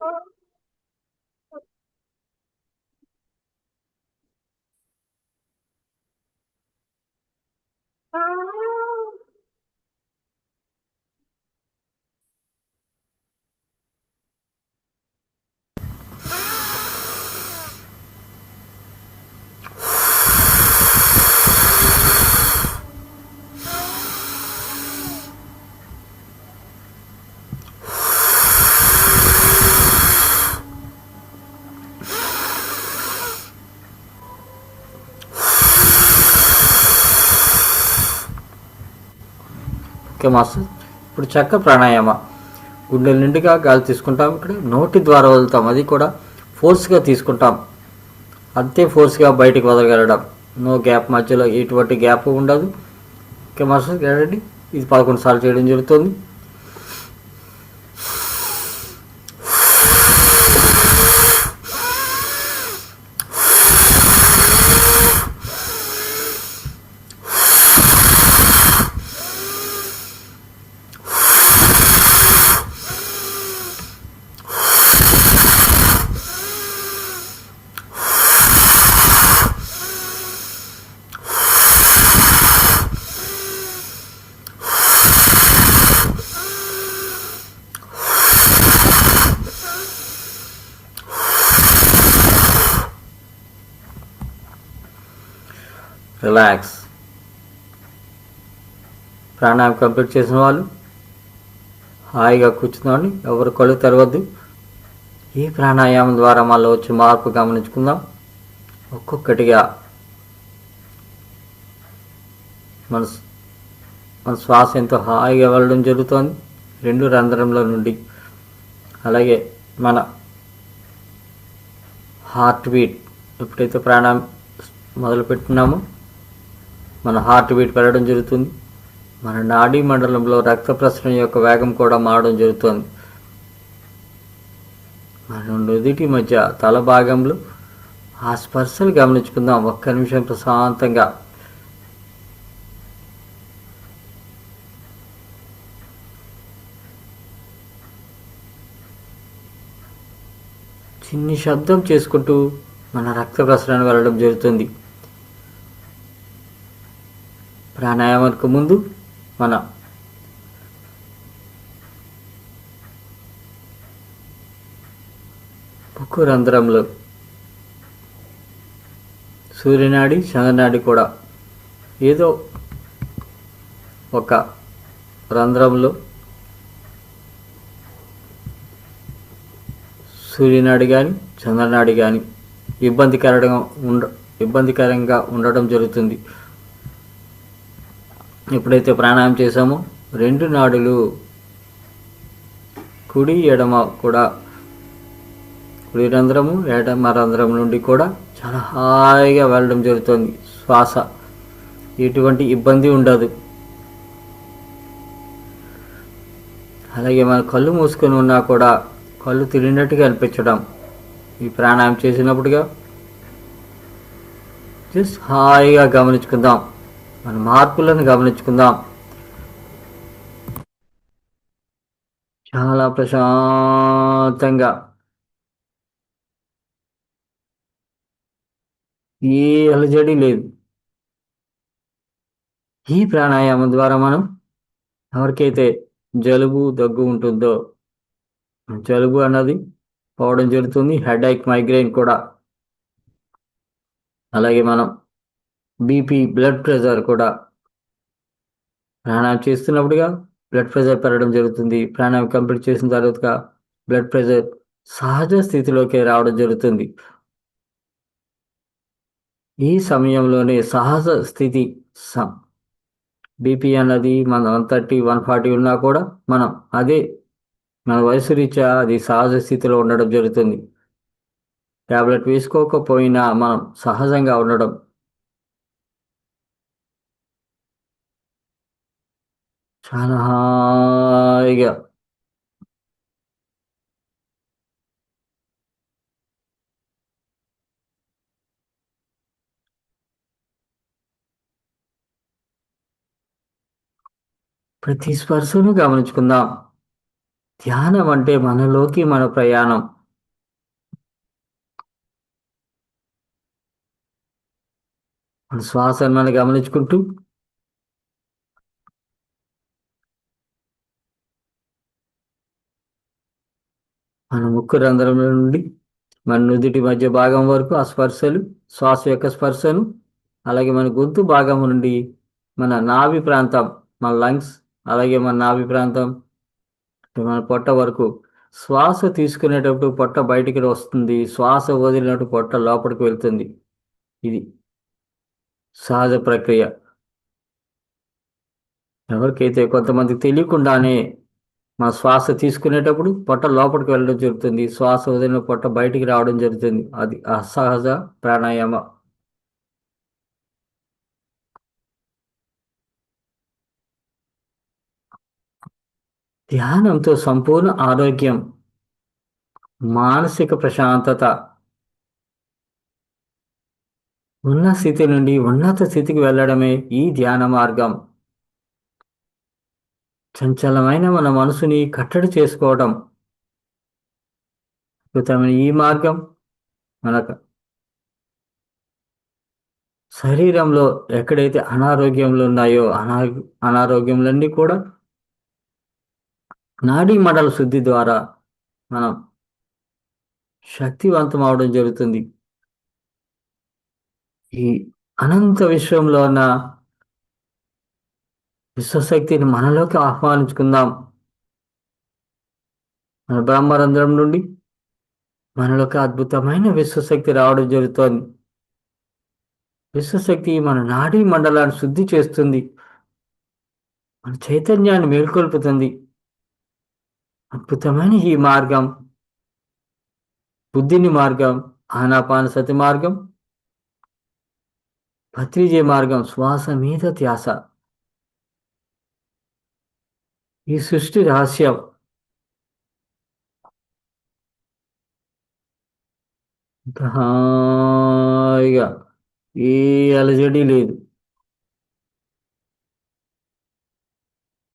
Okay master. ఇప్పుడు చక్క ప్రాణాయామ. గుండెల నిండుగా గాలి తీసుకుంటాం, ఇక్కడ నోటి ద్వారా వదులుతాం, అది కూడా ఫోర్స్గా తీసుకుంటాం, అంతే ఫోర్స్గా బయటికి వదలగలడం. నో గ్యాప్, మధ్యలో ఎటువంటి గ్యాప్ ఉండదు. Okay master, ready. ఇది 11 సార్లు చేయడం జరుగుతుంది. రిలాక్స్. ప్రాణాయామం కంప్లీట్ చేసిన వాళ్ళు హాయిగా కూర్చున్నాండి, ఎవరు కళ్ళు తెరవద్దు. ఈ ప్రాణాయామం ద్వారా మనలో వచ్చే మార్పు గమనించుకుందాం. ఒక్కొక్కటిగా మన శ్వాస ఎంతో హాయిగా వెళ్ళడం జరుగుతుంది 2 రంధ్రంలో నుండి. అలాగే మన హార్ట్ బీట్, ఎప్పుడైతే ప్రాణాయామం మొదలుపెట్టినామో మన హార్ట్ బీట్ పెరగడం జరుగుతుంది. మన నాడీ మండలంలో రక్త ప్రసరణ యొక్క వేగం కూడా మారడం జరుగుతుంది. మన నుదిటి మధ్య తల భాగంలో ఆ స్పర్శలు గమనించుకుందాం. 1 నిమిషం ప్రశాంతంగా. చిన్ని శబ్దం చేసుకుంటూ మన రక్త ప్రసరణ వెళ్ళడం జరుగుతుంది. ప్రాణాయామానికి ముందు మన ముక్కు రంధ్రంలో సూర్యనాడి, చంద్రనాడి కూడా ఏదో ఒక రంధ్రంలో సూర్యనాడి కానీ చంద్రనాడి కానీ ఇబ్బందికరంగా ఉండడం జరుగుతుంది. ఎప్పుడైతే ప్రాణాయామం చేసామో 2 నాడులు కుడి ఎడమ కూడా, కుడి రంధ్రము ఎడమ రంధ్రం నుండి కూడా చాలా హాయిగా వెళ్ళడం జరుగుతుంది. శ్వాస ఎటువంటి ఇబ్బంది ఉండదు. అలాగే మన కళ్ళు మూసుకొని ఉన్నా కూడా కళ్ళు తిరిగినట్టుగా అనిపించడం ఈ ప్రాణాయామం చేసినప్పుడుగా. జస్ట్ హాయిగా గమనించుకుందాం, మన మార్పులను గమనించుకుందాం. చాలా ప్రశాంతంగా, ఏ అలజడి లేదు. ఈ ప్రాణాయామం ద్వారా మనం ఎవరికైతే జలుబు దగ్గు ఉంటుందో జలుబు అన్నది పోవడం జరుగుతుంది. హెడేక్, మైగ్రేన్ కూడా. అలాగే మనం బీపీ, బ్లడ్ ప్రెషర్ కూడా ప్రాణాయామం చేస్తున్నప్పుడుగా బ్లడ్ ప్రెషర్ పెరగడం జరుగుతుంది. ప్రాణాయామం కంప్లీట్ చేసిన తర్వాత బ్లడ్ ప్రెషర్ సహజ స్థితిలోకి రావడం జరుగుతుంది. ఈ సమయంలోనే సహజ స్థితి బీపీ అన్నది మన 130, 140 ఉన్నా కూడా మనం అదే మన వయసు రీత్యా అది సహజ స్థితిలో ఉండడం జరుగుతుంది. ట్యాబ్లెట్ వేసుకోకపోయినా మనం సహజంగా ఉండడం. చాలా హాయిగా ప్రతి స్పర్శను గమనించుకుందాం. ధ్యానం అంటే మనలోకి మన ప్రయాణం. మన శ్వాసను మనం గమనించుకుంటూ మన ముక్కు రంధ్రం నుండి మన నుదిటి మధ్య భాగం వరకు ఆ స్పర్శలు, శ్వాస యొక్క స్పర్శను, అలాగే మన గొంతు భాగం నుండి మన నాభి ప్రాంతం, మన లంగ్స్, అలాగే మన నాభి ప్రాంతం, మన పొట్ట వరకు శ్వాస తీసుకునేటప్పుడు పొట్ట బయటికి వస్తుంది, శ్వాస వదిలినట్టు పొట్ట లోపలికి వెళ్తుంది. ఇది సహజ ప్రక్రియ. ఎవరికైతే కొంతమందికి తెలియకుండానే మన శ్వాస తీసుకునేటప్పుడు పొట్ట లోపలికి వెళ్ళడం జరుగుతుంది, శ్వాస వదిలిన పొట్ట బయటికి రావడం జరుగుతుంది. అది అసహజ ప్రాణాయామ. ధ్యానంతో సంపూర్ణ ఆరోగ్యం, మానసిక ప్రశాంతత, ఉన్న స్థితి నుండి ఉన్నత స్థితికి వెళ్ళడమే ఈ ధ్యాన మార్గం. చంచలమైన మన మనసుని కట్టడి చేసుకోవడం అద్భుతమైన ఈ మార్గం మనకు శరీరంలో ఎక్కడైతే అనారోగ్యములు ఉన్నాయో అనారోగ్యములన్నీ కూడా నాడీ మండల శుద్ధి ద్వారా మనం శక్తివంతం అవడం జరుగుతుంది. ఈ అనంత విశ్వంలో ఉన్న విశ్వశక్తిని మనలోకి ఆహ్వానించుకుందాం. మన బ్రహ్మరంధ్రం నుండి మనలోకి అద్భుతమైన విశ్వశక్తి రావడం జరుగుతోంది. విశ్వశక్తి మన నాడీ మండలాన్ని శుద్ధి చేస్తుంది, మన చైతన్యాన్ని మేల్కొల్పుతుంది. అద్భుతమైన ఈ మార్గం, బుద్ధిని మార్గం, ఆనాపానసతి మార్గం, భత్రిజే మార్గం, శ్వాస మీద ధ్యాస. ఈ సృష్టి రహస్యం. హాయిగా ఏ అలజడి లేదు.